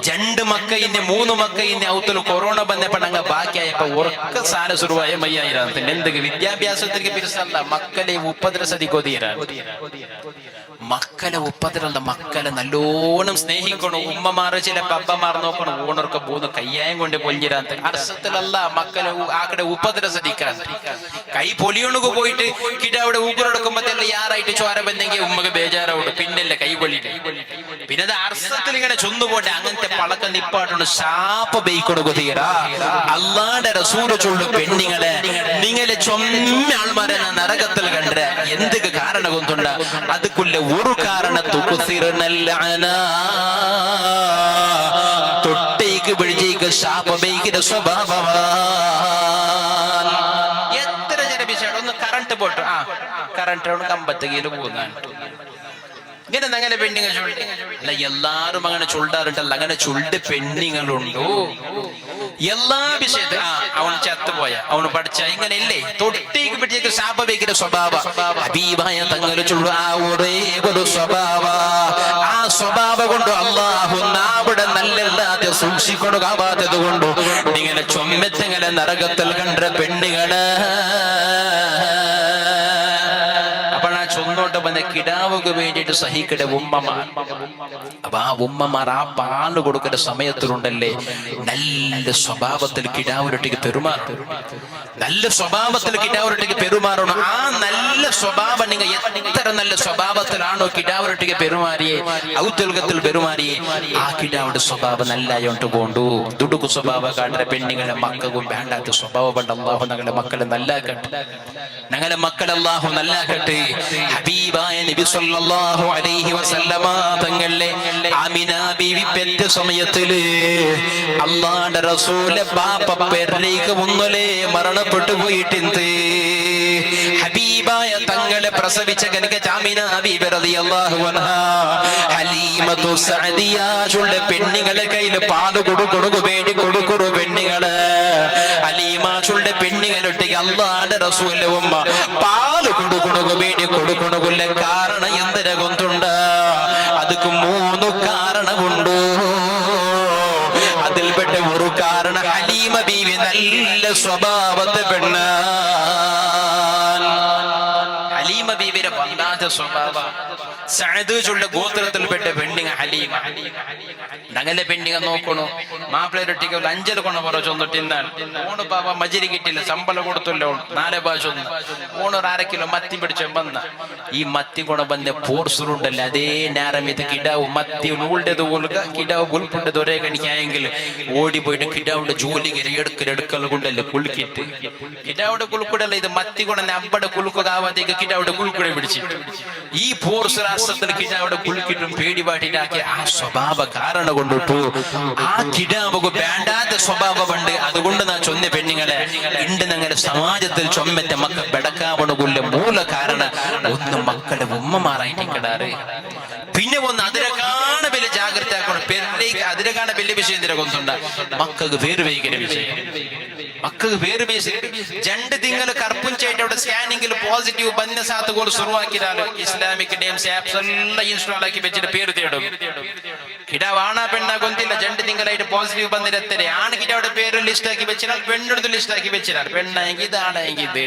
2 ಮಕ್ಕಳಿಂದ 3 ಮಕ್ಕಳಿಂದ ಅವತಲು ಕೊರೋನಾ ಬಂದಪ್ಪ ನಂಗೆ ಬಾಕಿ ಆಯಪ್ಪ ಒರ್ಕ ಸಾಲ ಶುರುವಾಯ ಮಯ್ಯಾಯಿರ ಅಂತ ಎಂದಕ್ಕೆ ವಿದ್ಯಾಭ್ಯಾಸಕ್ಕೆ ಬಿಡಿಸಲ್ಲ മക്കളെ ഉപദ്രവദിക്കൊതിര മക്കളെ ഉപദ്രവല്ല മക്കളെ നല്ലോണം സ്നേഹിക്കണം ഉമ്മമാര് ചിലപ്പോ അപ്പമാർ നോക്കണം ഓണർക്ക് 3 കയ്യായം കൊണ്ട് പൊല്ലിരാന്ത് അർത്ഥത്തിലല്ല മക്കളെ ആക്കടെ ഉപദ്രവദിക്കാൻ കൈ പൊലിയൊണുക്ക് പോയിട്ട് കിടാവിടെ ഊക്കറെടുക്കുമ്പോഴത്തേല്ല യാറായിട്ട് ചോര ബന്ധെങ്കിൽ ഉമ്മക്ക് ബേജാറാവുണ്ട് പിന്നല്ല കൈ പൊല്ലിട്ട് പിന്നെ അത് അർത്ഥത്തിൽ ഇങ്ങനെ ചൊന്നുപോട്ടെ അങ്ങനത്തെ പളക്കം നിപ്പാട്ടുണ്ട് ശാപ ബെയ്ക്കൊടുക്കുതീരാ അള്ളാന്റെ റസൂല് ചൊല്ലു പെണ്ണുങ്ങളെ നിങ്ങളെ ചൊമ്മ ആൾമാരെ നരകത്തിൽ കണ്ട എന്തൊക്കെ കാരണം കൊണ്ടുണ്ട അതുക്കുള്ള ഒരു കാരണത്തു തൊട്ടേക്ക് പിടിച്ചേക്ക് ശാപ ബെയ്ക്കിന്റെ സ്വഭാവമാണ്. എത്ര ജന വിഷയം ഒന്ന് കറണ്ട് പോട്ടു കറണ്ട് കമ്പത്ത് കീഴിൽ പോകുന്നതാണ് ഇങ്ങനെ അങ്ങനെ പെണ്ണുങ്ങൾ അല്ല എല്ലാരും അങ്ങനെ ചൊല്ലാറുണ്ടല്ല അങ്ങനെ ചൊല്ല് പെണ്ണുങ്ങളുണ്ടോ എല്ലാ വിഷയത്തിലും അവന് ചത്തുപോയ അവന് പഠിച്ച ഇങ്ങനെയല്ലേ തൊട്ടേക്ക് പിടിച്ചേക്ക് ശാപവേക്കിന്റെ സ്വഭാവ ഹബീബായ തങ്ങൾ ചൊല്ലു ആ ഒരേ ഒരു സ്വഭാവ ആ സ്വഭാവ കൊണ്ട് അള്ളാഹു നാവിടെ നല്ലല്ലാതെ സൂക്ഷിക്കൊടുക്കാവാത്തത് കൊണ്ടു ഇങ്ങനെ ചൊമ്മത്തങ്ങനെ നരകത്തിൽ കണ്ട പെണ്ണുകള് ചൊന്നോട്ട് വന്ന കിടാവുക വേണ്ടിയിട്ട് സഹിക്കട്ടെ ഉമ്മമാർ. അപ്പൊ ആ ഉമ്മമാർ ആ പാല് കൊടുക്കുന്ന സമയത്തിലുണ്ടല്ലേ നല്ല സ്വഭാവത്തിൽ കിടാവൊരൊട്ടിക്ക് പെരുമാറും. നല്ല സ്വഭാവത്തിൽ കിടാവൊരൊട്ടിക്ക് പെരുമാറണം. ആ നല്ല സ്വഭാവം നിങ്ങൾ എത്ര നല്ല സ്വഭാവത്തിലാണോ കിടാവൊരൊട്ടിക്ക് പെരുമാറിയേ ഔദ്യോഗികത്തിൽ പെരുമാറിയേ ആ കിടാവുടെ സ്വഭാവം നല്ലായോണ്ട് കൊണ്ടു ദുടുക്കു സ്വഭാവം കാട്ടുന്ന പെണ്ണുങ്ങളെ മക്കൾക്കും വേണ്ടാത്ത സ്വഭാവം കൊണ്ട് അല്ലാഹു ഞങ്ങളുടെ മക്കളെ നല്ലാക്കട്ടെ. ഞങ്ങളുടെ മക്കളെ അല്ലാഹു നല്ലാക്കട്ടെ. ഹബീബായ നബി സല്ലല്ലാഹു അലൈഹി വസല്ലമ തങ്ങളെ ആമിന ബീവി പെറ്റ സമയത്തില് അല്ലാഹുവിന്റെ റസൂലെ ബാപ്പ പെരേക്ക് മുന്നലേ മരണപ്പെട്ടു പോയിട്ടുണ്ട്. ഹബീബായ തങ്ങളെ പ്രസവിച്ച കനിക ആമിന ബീവി റളിയല്ലാഹു അൻഹാ ഹലീമത്തു സഅദിയ ചുള്ള പെണ്ണുങ്ങളെ കയ്യിൽ പാല് കൊടുക്കണു വേണ്ടി കൊടുക്കുറു പെണ്ണുങ്ങള് ഹലീമ ചുള്ള പെണ്ണുങ്ങളൊട്ടിക്ക് അല്ലാഹുവിന്റെ റസൂലിന്റെ ഉമ്മ പാല് കൊടുക്കണു വേണ്ടി കൊടുക്കണുള്ള കാരണം എന്തിനെ കൊണ്ടുണ്ട് അതിക്ക് 3 കാരണമുണ്ട്. അതിൽപ്പെട്ട ഒരു കാരണം ഹലീമ ബീവി നല്ല സ്വഭാവത്തെ പെണ്ണ് ഹലീമ ബീവിയുടെ വല്ലാത്ത സ്വഭാവ സഅദ് ചൊല്ല ഗോത്രത്തിൽപ്പെട്ട പെണ്ണിങ്ങ ഹലീമ ഞങ്ങളുടെ പെണ്ണിങ്ങ നോക്കണു മാപ്പിളൊട്ടിക്ക് 5 കൊണ പറ ചൊന്നിട്ടിന്നാൽ ഓണ് പാവ മജരി കിട്ടില്ല ശമ്പളം കൊടുത്തല്ലോ 4 ഭാഷ ഒന്ന് ഓണൊരു 1/2 കിലോ മത്തി പിടിച്ച വന്ന ഈ മത്തി കൊണ ಬಂದ പോർസുണ്ടല്ല അതേ നേരം ഇത് കിടാവ് മത്തി നൂളുടേത് പോലുക കിടാവ് പുൽപ്പുണ്ടത് ഒരേ കണിക്കായെങ്കിൽ ഓടിപ്പോയിട്ട് കിടാവുടെ ജോലി എടുക്കൽ കൊണ്ടല്ലേ കുളുക്കിട്ട് കിടാവുടെ കുളുക്കുടല്ല ഇത് മത്തി കൊണ്ട അമ്പടെ കുളുക്കാവാത്തേക്ക് കിടാവുടെ കുളുക്കുടെ പിടിച്ചു ഈ പോർസ് രാഷ്ട്രത്തിൽ കിടാവുടെ കുളുക്കിട്ടും പേടിപാട്ടിട്ടാക്കി ആ സ്വഭാവ കാരണം കൊണ്ടിട്ടു ആ കിടാവുക വേണ്ടാത്ത സ്വഭാവമുണ്ട്. അതുകൊണ്ട് ഞാൻ ചൊന്ന പെണ്ണുങ്ങളെ ഉണ്ട് ഞങ്ങളുടെ സമാജത്തിൽ ചൊമ്മറ്റ മക്കൾ ബെടക്കാവണകുള്ള മൂല കാരണം ഒന്ന് മക്കളുടെ ഉമ്മമാറായിട്ട് കിടാറ്. പിന്നെ ഒന്ന് അതിരകാണ വലിയ ജാഗ്രത ആക്കണം. പെരേക്ക് അതിരകാണ വലിയ വിഷയം എന്തിനെ കൊണ്ടുണ്ട മക്കൾക്ക് വേറെ വൈകിയ വിഷയം മക്കൾക്ക് വേറെ വിഷയം 2 തിങ്കൾ കർപ്പുഞ്ചായിട്ട് അവിടെ സ്കാനിങ്ങിൽ പോസിറ്റീവ് ಬಂದ സാത്തുകൾ ശുരുവാക്കിയാൽ ഇസ്ലാമിക് ഡേംസ് ആപ്സ് എല്ലാം ഇൻസ്റ്റാൾ ആക്കി വെച്ചിട്ട് പേര് തേടും. കിടാവാണ പെണ്ണ കൊന്തില്ല 2 തിങ്കളായിട്ട് പോസിറ്റീവ് ಬಂದಿರತ್ತೆ ആണ് കിടാവുടെ പേര് ലിസ്റ്റ് ആക്കി വെച്ചാൽ പെണ്ണെടുത്ത് ലിസ്റ്റ് ആക്കി വെച്ചാൽ പെണ്ണായെങ്കിൽ ഇതാണെങ്കിൽ ഇത്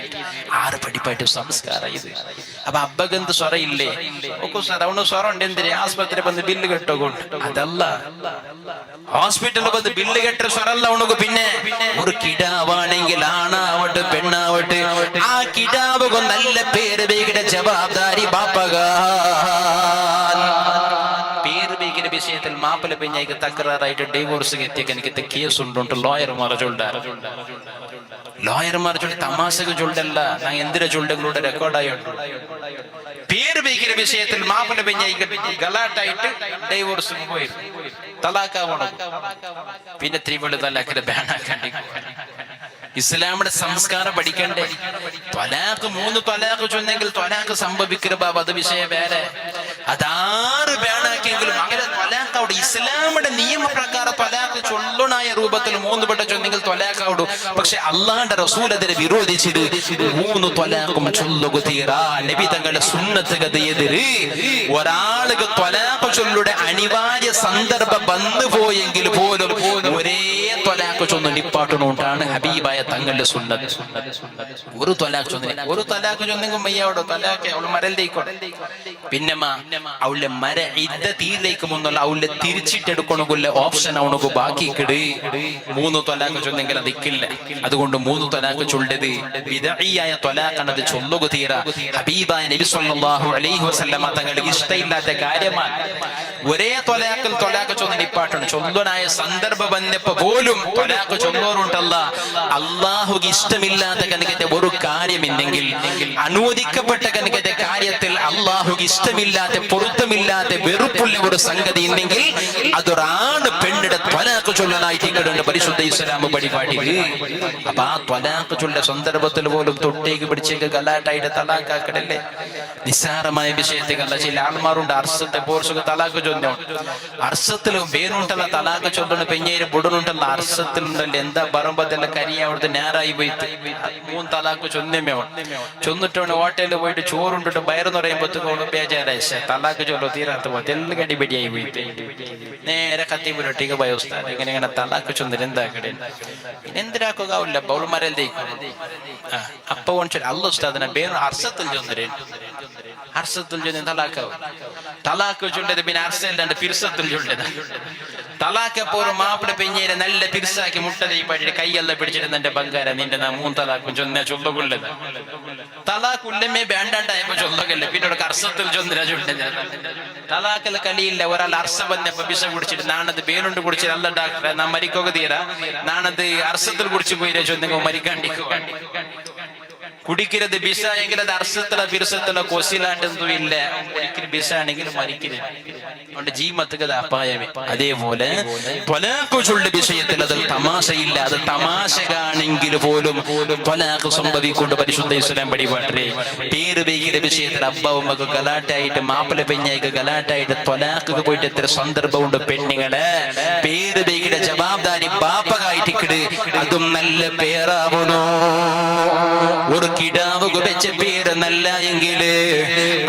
6 പഠിപ്പായിട്ട് സംസ്കാരം ഇത്. അപ്പൊ അബ്ബകന്ത് സ്വര ഇല്ലേ ഒക്കെ സാർ അവന് സ്വര ഉണ്ട് എന്തിന് ആസ്പത്രി ಬಂದು ബില്ല് കെട്ടോകൊണ്ട് അതല്ല ഹോസ്പിറ്റലിൽ ಬಂದು ബില്ല് കെട്ട സ്വരല്ല അവനക്ക്. പിന്നെ ഒരു കിടാവാണെങ്കിൽ ആണാവട്ടെ പെണ്ണാവട്ടെ ആ കിടാവുക നല്ല പേര് ബേക്കിന്റെ ജവാബ്ദാരി ബാപ്പക പേര് ബേക്കിന്റെ വിഷയത്തിൽ മാപ്പിള പെഞ്ഞായിക്ക് തകരാറായിട്ട് ഡിവോഴ്സ് എത്തിയൊക്കെ എനിക്ക് കേസ് ഉണ്ടുണ്ട്. ലോയർമാർ ചൊല്ലി തമാശക്ക് ചൊല്ലല്ല ഞാൻ എന്തിനാ ചൊല്ലുകളുടെ റെക്കോർഡായുണ്ട്. പേര് ബേക്കിന്റെ വിഷയത്തിൽ മാപ്പിള പെഞ്ഞായിക്ക് ഗലാട്ടായിട്ട് ഡൈവോഴ്സ് പോയി തലാക്കാവണം. പിന്നെ ത്രിവള് തലാക്കിന്റെ ബാനാക്കണ്ടി ഇസ്ലാമിന്റെ സംസ്കാരം പഠിക്കണ്ടേ. ത്വലാഖ് 3 ത്വലാഖ് ചൊന്നെങ്കിൽ ത്വലാഖ് സംഭവിക്കുന്ന ബാബ അത് വിഷയം വേറെ. അതാറ് ബാനാക്കിയെങ്കിലും അങ്ങനെ ത്വലാഖ് അവിടെ ഇസ്ലാമിന്റെ നിയമപ്രകാരം ത്വലാഖ് ചൊല്ലണായ രൂപത്തിൽ 3 വട്ടം ചൊന്നെങ്കിൽ ത്വലാഖാവുള്ളൂ. പക്ഷെ അള്ളാന്റെ റസൂൽ അതിനെ വിരോധിച്ചിട്ട് 3 ത്വലാഖും ചൊല്ലുക തീരാ. നബി തങ്ങളുടെ സുന്നത്ത് ഗതിയെതിര് ഒരാൾക്ക് ത്വലാഖ് ചൊല്ലുടെ അനിവാര്യ സന്ദർഭം വന്നു പോയെങ്കിൽ പോലും ഒരേ ത്വലാഖ് ചൊന്ന് നിപ്പാട്ടണോണ്ടാണ് ഹബീബായ തങ്ങളുടെ സുന്നത്ത്. ഒരു ത്വലാഖ് ചൊന്നെങ്കിൽ മയ്യാവടോ ത്വലാഖ് അവള് മരലിലേക്കോട്ടെ. പിന്നെ അവളെ മര ഇദ്ദ തീരിലേക്ക് മുന്നുള്ള അവളെ തിരിച്ചിട്ടെടുക്കണമെങ്കിൽ ഓപ്ഷൻ അവനക്ക് ബാക്കിക്കിട്. 3 ത്വലാഖ് ചൊന്നെങ്കിൽ അതിക്കില്ല. അതുകൊണ്ട് 3 ത്വലാഖ് ചൊല്ലത് ബിദ്അഇയായ ത്വലാഖാണ്. അത് ചൊല്ലുക തീരാ. ഹബീബായ നബി സല്ലല്ലാഹു അലൈഹി വസല്ലമ തങ്ങൾക്ക് ഇഷ്ടമില്ലാത്ത കാര്യമാണ്. ഒരേ ത്വലാഖ് ചൊന്ന് നിപ്പാട്ടണം. ചൊല്ലനായ സന്ദർഭം വന്നപ്പോ പോലും ത്വലാഖ് ചൊല്ലോറുണ്ടല്ല. അള്ളാഹുക്ക് ഇഷ്ടമില്ലാത്ത കണക്കത്തെ ഒരു കാര്യമെന്നെങ്കിൽ, അനുവദിക്കപ്പെട്ട കണക്കത്തെ കാര്യത്തിൽ അള്ളാഹുക്ക് ഇഷ്ടമില്ലാത്ത, പൊരുത്തമില്ലാത്ത, വെറുപ്പുള്ള ഒരു സംഗതി ഉണ്ടെങ്കിൽ അതൊരാണ് പെണ്ണിടെ ത്വലാഖ് ചൊല്ലനായിട്ട് പരിശുദ്ധ ഇസ്ലാം പരിപാടി. അപ്പൊ ആ ത്വലാഖ് ചൊല്ല സന്ദർഭത്തിൽ പോലും തൊട്ടേക്ക് പിടിച്ചേക്ക് ഗലാട്ടായിട്ട് തലാക്കാക്കടല്ലേ. നിസ്സാരമായ വിഷയത്തേക്കല്ല. ചില ആൾമാരുണ്ട് അർസത്തെ പോർസുക തലാഖ് ചൊല്ലോ. അർസത്തിലും വേനുണ്ടല്ല തലാഖ് ചൊല്ലണ പെഞ്ഞേര് പൊടുന്നുണ്ടല്ല. അർസത്തിലുണ്ടല്ലോ എന്താ പറമ്പതെല്ല കരിയ അവിടുത്തെ നേരായി പോയിട്ട് 3 തലാഖ് ചൊന്നമേ ചൊന്നിട്ടാണ് ഹോട്ടലിൽ പോയിട്ട് ചോറുണ്ടിട്ട് വയറെന്ന് പറയുമ്പോഴത്തേക്ക് ബേജാറായി തലാഖ് ചൊല്ലോ തീരാത്ത പോലെ എല്ലാം കടിപടിയായി പോയിട്ട് നേരെ കത്തി പുരട്ടിക്ക് ഭയോസ്ഥാനം. ഇങ്ങനെ തലാഖ് ചൊന്നിട്ട് എന്താക്കടേ എന്തിനാക്കുക ബൗൾമാരെന്തേക്കും അപ്പ അല്ല ഉസ്താദിനെ പേര് അർസത്തിൽ ചൊന്നരേ. അർസത്തിൽ ചൊന്ന തലാഖ് ചൊല്ലത് പിന്നെ അർസല്ലാണ്ട് പിർസത്തിൽ ചൊല്ലത്. തലാഖപ്പോ ഒരു മാപ്പിള പെഞ്ഞേരെ നല്ല പിർസാക്കി മുട്ടതീ പഴിട്ട് കൈയെല്ലാം പിടിച്ചിട്ട് എന്റെ ബംഗാര നിന്റെ 3 തലാഖും ചൊന്ന ചൊല്ലുകൊള്ളത്. തലാഖ് ഉള്ളമേ വേണ്ടാണ്ടായപ്പോ ചൊല്ലകല്ലേ. പിന്നെ അർസത്തിൽ ചൊന്നര ചൊല്ലത്. തലാഖിൽ കളിയില്ല. ഒരാൾ അർസ വന്നപ്പോ വിഷ കുടിച്ചിട്ട് നാണത് പേരുണ്ട് കുടിച്ചിട്ട് അല്ല ഡാക്ടറെ നാ മരിക്കുക തീരാ. നാണത് അർസത്തിൽ കുടിച്ചു പോയിരേ ചൊന്നെങ്കിൽ മരിക്കാണ്ടിക്കുക. കുടിക്കരുത് ബിസ എങ്കിൽ അത് അർസത്തില ബിർസത്തില കൊസിലാണ്ടെന്നും ഇല്ല. ഒരിക്കലും ബിസ ആണെങ്കിൽ മരിക്കരുത്. അതുകൊണ്ട് ജീമത്തുക അപായമേ. അതേപോലെ ത്വലാഖ് ചൊല്ല വിഷയത്തിൽ അത് തമാശയില്ല. അത് തമാശകാണെങ്കിൽ പോലും ത്വലാഖ് സംഭവിക്കൊണ്ട് പരിശുദ്ധ ഇസ്ലാം പരിപാടി. പേര് വൈകിയ വിഷയത്തിൽ അബ്ബ ഉമ്മക്ക് ഗലാട്ടായിട്ട്, മാപ്പിള പെഞ്ഞായിക്ക് ഗലാട്ടായിട്ട് ത്വലാഖ് പോയിട്ട് എത്ര സന്ദർഭമുണ്ട്. പെണ്ണുങ്ങളെ പേര് വൈകിയ ജവാബ്ദാരി ബാപ്പകായിട്ടിക്കിട്. അതും നല്ല പേരാവണോ. ഒരു കിടാവ് വെച്ച പേര് നല്ല എങ്കില്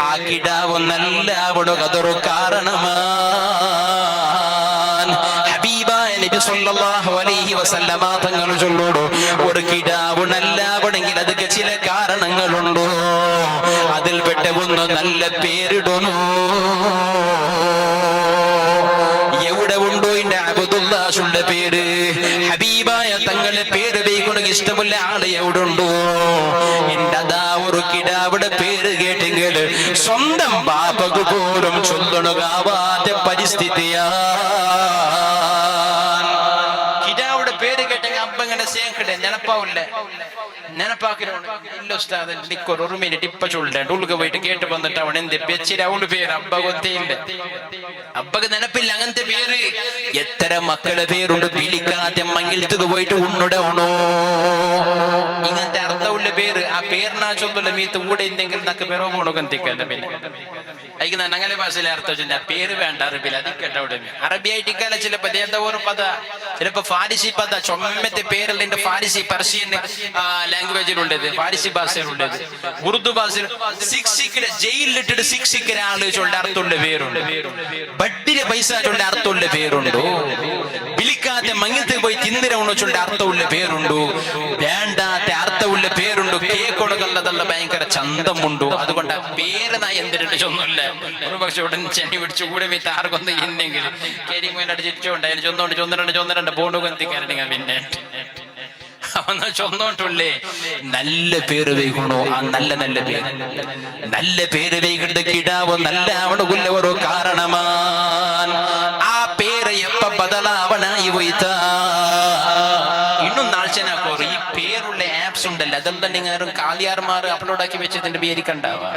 ആ കിടാവ് നല്ല അവിടെ അതൊരു കാരണമാണ്. ഹബീബായ നബി സല്ലല്ലാഹു അലൈഹി വസല്ലമ തങ്ങൾ ചൊല്ലുന്നു, ഒരു കിടാവ് നല്ല ആവണമെങ്കിൽ അതൊക്കെ ചില കാരണങ്ങളുണ്ടോ. അതിൽപ്പെട്ട ഒന്ന് നല്ല പേരിടണോ. എവിടെ ഉണ്ടോ എന്റെ അബ്ദുല്ലാഹുള്ള പേര്, ഹബീബായ തങ്ങളുടെ പേര് വൈകൊണ്ട് ഇഷ്ടമുള്ള ആള് എവിടെ ഉണ്ടോ. എന്റെ അതാ ഒരു കിടാവിടെ പേര് കേട്ടെങ്കിൽ സ്വന്തം ബാപ്പക്ക് പോലും ചൊല്ലണകാവാത്ത പരിസ്ഥിതിയാ. കിടാവിടെ പേര് കേട്ടെങ്കിൽ അബ്ബ ഇങ്ങനെ സേക്കട്ടെ നെനപ്പാവില്ലേ. നെനപ്പാക്കിനോണ്ട് ഇല്ല ഉസ്താദ് നിക്കൊരു 1 മിനിറ്റ് ഇപ്പൊ ചൊല്ലേണ്ട ഉള്ളുക പോയിട്ട് കേട്ട് വന്നിട്ട് അവൻ എന്ത് വെച്ചിട്ട് അവള് പേര് അബ്ബ കൊത്തയില്ല. അബ്ബക്ക് നെനപ്പില്ല അങ്ങനത്തെ പേര്. എത്ര മക്കളെ പേരുണ്ട് വിളിക്കാതെ മങ്ങിലത്തത് പോയിട്ട് ഉണ്ണുടണോ. ഇങ്ങനത്തെ അർത്ഥമുള്ള പേര്. ആ പേരിനാ ചൊല്ലുള്ള മീത്ത് കൂടെ എന്തെങ്കിലും നക്ക് പേരോ കൊണ്ടുക്കത്തിക്കല്ല. പിന്നെ അയക്കുന്ന ഞങ്ങളെ ഭാഷയിലെ അർത്ഥം വെച്ചാൽ പേര് വേണ്ട അറബിയിൽ അത് കേട്ടവിടെ. അറബിയായിട്ടിക്കല്ല ചിലപ്പോ ഒരു പദ, ചിലപ്പോ ഫാരിസി പദ. ചൊമ്മത്തെ പേരല്ല ഫാരിസി പർഷ്യൻ ലാംഗ്വേജിലുള്ളത്, ഫാരിസി ഭാഷയിലുള്ളത്, ഉറുദു ഭാഷയിൽ. ശിക്ഷിക്കര ജയിലിലിട്ടിട്ട് ശിക്ഷിക്കര ആള് ചൊല്ല അർത്ഥമുള്ള പേരുണ്ട്. ബഡിരെ പൈസ ചൊല്ല അർത്ഥമുള്ള പേരുണ്ടോ. വിളിക്കാത്ത മങ്ങത്തെ പോയി തിന്നിരവണോ ചൊല്ല അർത്ഥമുള്ള പേരുണ്ടോ. വേണ്ടാത്ത അർത്ഥമുള്ള പേരുണ്ടോ. കേക്കൊടുക്കല്ലതല്ല ഭയങ്കര ചന്തമുണ്ടോ. അതുകൊണ്ട് പേര് നാ എന്തിട്ട് ചൊന്നില്ല. ഒരു പക്ഷെ ഉടൻ ചെന്നി പിടിച്ചു കൂടെ മീത്ത് ആർക്കൊന്ന് ഇന്നെങ്കിൽ കേരിമേലടി ചിരിച്ചോണ്ട് അതിന് ചൊന്നുണ്ട് പോണ്ടു കത്തിക്കാരണെങ്കിൽ പിന്നെ അവന്ന് ചൊന്നോട്ടുള്ളേ. നല്ല പേര് വൈകണോ. ആ നല്ല പേര്, നല്ല പേര് വൈകിട്ട് കിടാവോ നല്ല അവിടെ ഓരോ കാരണമാണ്. ആ പേര് എപ്പ ബദലാവണായി പോയിത്ത ഇന്നും നാഴ്ചനാക്കോ. ഈ പേരുള്ള ആപ്സ് ഉണ്ടല്ലോ അതെല്ലാം നിങ്ങൾ കാലിയാർമാർ അപ്ലോഡ് ആക്കി വെച്ചതിന്റെ പേരിക്കണ്ടാവാ.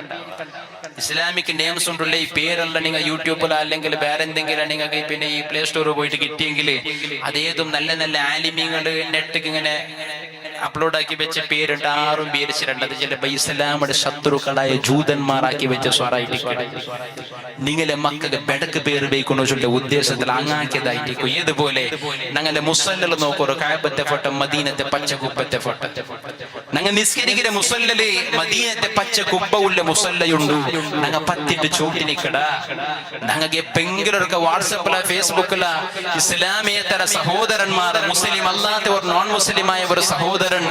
ഇസ്ലാമിക് നെയിംസ് ഉണ്ടല്ലേ ഈ പേരെല്ലാം നിങ്ങൾ യൂട്യൂബിലോ അല്ലെങ്കിൽ വേറെ എന്തെങ്കിലും നിങ്ങൾക്ക് പിന്നെ ഈ പ്ലേ സ്റ്റോറിൽ പോയിട്ട് കിട്ടിയെങ്കിൽ അതേതും നല്ല ആലിമ്യങ്ങള് നെറ്റ് ഇങ്ങനെ അപ്ലോഡ് ആക്കി വെച്ച പേരുണ്ട്, ആറും പേരിച്ചിട്ടുണ്ട്. അത് ചിലപ്പോ ഇസ്ലാമിന്റെ ശത്രുക്കളായ ജൂതന്മാരാക്കി വെച്ച സ്വറായിട്ട് നിങ്ങളെ മക്കൾക്ക് ബെടക്ക് പേര് വയ്ക്കണോ ചൊല്ല ഉദ്ദേശത്തിൽ അങ്ങാക്കിയതായിരിക്കും. ഇതുപോലെ ഞങ്ങളെ മുസല്ലൽ നോക്കൂ, കഅബത്തെ ഫോട്ടോ, മദീനത്തെ പച്ച കുപ്പത്തെ ഫോട്ടോ. ഞങ്ങൾ നിസ്കരിക്കുന്ന മുസല്ലല് മദീനത്തെ പച്ച കുപ്പ ഉള്ള മുസല്ലയുണ്ട്. ഞങ്ങൾ പത്തിട്ട് ചൂട്ടി നിക്കട. ഞങ്ങൾക്ക് എപ്പെങ്കിലൊക്കെ വാട്സപ്പില ഫേസ്ബുക്കില ഇസ്ലാമേതര സഹോദരന്മാർ, മുസ്ലിം അല്ലാത്ത ഒരു നോൺ മുസ്ലിമായ ഒരു സഹോദരൻ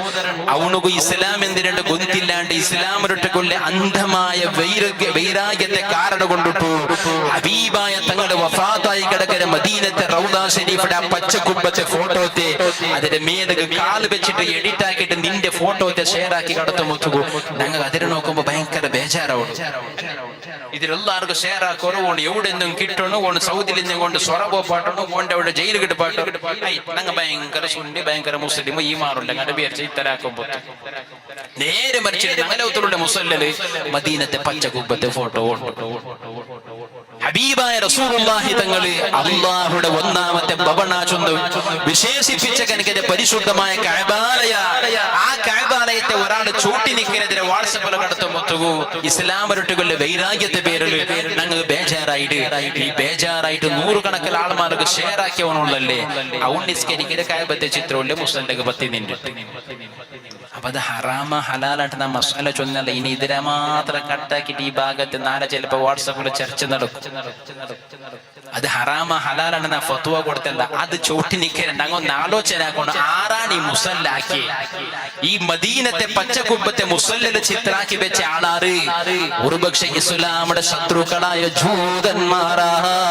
അവനുക്ക് ഇസ്ലാം എന്തിനുണ്ട് ഗൊന്തില്ലാണ്ട് ഇസ്ലാമിനൊട്ടുകൊള്ള അന്ധമായ വൈരാഗ്യത്തെ കാരണം കൊണ്ടിട്ടു ഹബീബായ തങ്ങളുടെ വഫാത്തായി കിടക്കുന്ന മദീനത്തെ റൗദ ഷരീഫിന്റെ ആ പച്ചക്കുപ്പത്തെ ഫോട്ടോത്തെ അതിന്റെ മേതൊക്കെ കാല് വെച്ചിട്ട് എഡിറ്റ് ആക്കിയിട്ട് നിന്റെ ഫോട്ടോത്തെ ഷെയർ ആക്കി കടത്തുമ്പോ ഞങ്ങൾ അതിനെ നോക്കുമ്പോ ഭയങ്കര ബേജാറാവും. ഇതിലെല്ലാവർക്കും ഷെയർ ആ കുറവുണ്ട്. എവിടെ നിന്നും കിട്ടണോ ഓണ് സൗദിയിൽ നിന്നും കൊണ്ട് സ്വറബോ പാട്ടണോ ഓണ്ട് അവിടെ ജയിലിൽ കിട്ടി പാട്ടോ. ഞങ്ങൾ ഭയങ്കര സുന്നി, ഭയങ്കര മുസ്ലിം ഈ മാറുണ്ട് ഞങ്ങളുടെ പേര് ഇത്തരാക്കുമ്പോ നേരെ മറിച്ചിട്ട് ഞങ്ങളുടെ മുസല്ലല് മദീനത്തെ പച്ചക്കുപ്പത്തെ ഫോട്ടോ ഹബീബായ റസൂലുള്ളാഹി തങ്ങള് അല്ലാഹുവിന്റെ ഒന്നാമത്തെ ഭവനാചൊന്ന് വിശേഷിപ്പിച്ച കനകന്റെ പരിശുദ്ധമായ കഅബാലയ. ആ കഅബാലയത്തെ ഒരാൾ ചൂട്ടി നിൽക്കുന്നതിനെ വാട്സപ്പിൽ കടത്തുമ്പോ ഇസ്ലാമരുട്ടുകളുടെ വൈരാഗ്യത്തെ പേരിൽ ഞങ്ങൾ ബേജാറായിട്ട് ഈ ബേജാറായിട്ട് നൂറുകണക്കിന് ആൾമാർക്ക് ഷെയർ ആക്കിയവനുള്ളല്ലേ അവൻ നിസ്കരിക്കുന്ന കഅബത്തെ ചിത്രമുള്ള മുസ്ലിം പത്തി നിന്നിട്ട്. അപ്പൊ അത് ഹറാമ ഹലാലായിട്ട് നാം മസാല ചൊന്നല്ല. ഇനി ഇതിനെ മാത്രം കട്ടാക്കിയിട്ട് ഈ ഭാഗത്ത് നാളെ ചിലപ്പോ വാട്സപ്പിൽ ചർച്ച നടക്കും. അത് ഹറാമ ഹലാലാണ് നാ ഫത്വ കൊടുത്തല്ല. അത് ചോട്ടി നിൽക്കരുണ്ട്. അങ്ങൊന്ന് ആലോചന കൊണ്ട് ആരാണ് ഈ മുസല്ലാക്കി ഈ മദീനത്തെ പച്ചക്കുപ്പത്തെ മുസല്ലല് ചിത്രാക്കി വെച്ച ആളാറ്? ഒരുപക്ഷെ ഇസ്ലാമിന്റെ ശത്രുക്കളായ ജൂതന്മാരാണ്.